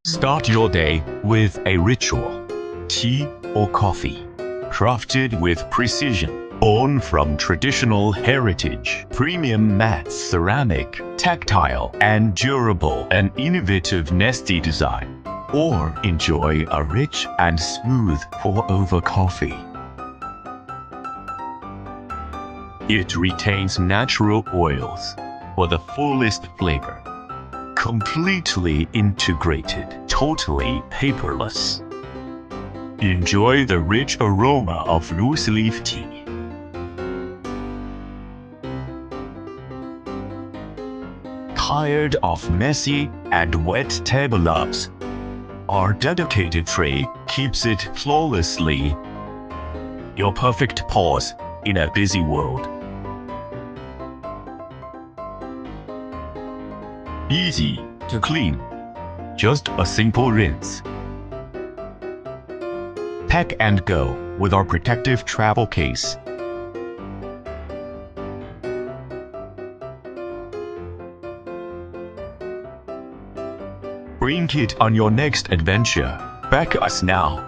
Start your day with a ritual, tea or coffee, crafted with precision, born from traditional heritage, premium matte ceramic, tactile and durable, and innovative nesty design. Or enjoy a rich and smooth pour-over coffee. It retains natural oils for the fullest flavor. Completely integrated, totally paperless. Enjoy the rich aroma of loose leaf tea. Tired of messy and wet tabletops? Our dedicated tray keeps it flawlessly. Your perfect pause in a busy world. Easy to clean. Just a simple rinse. Pack and go with our protective travel case. Bring it on your next adventure. Back us now.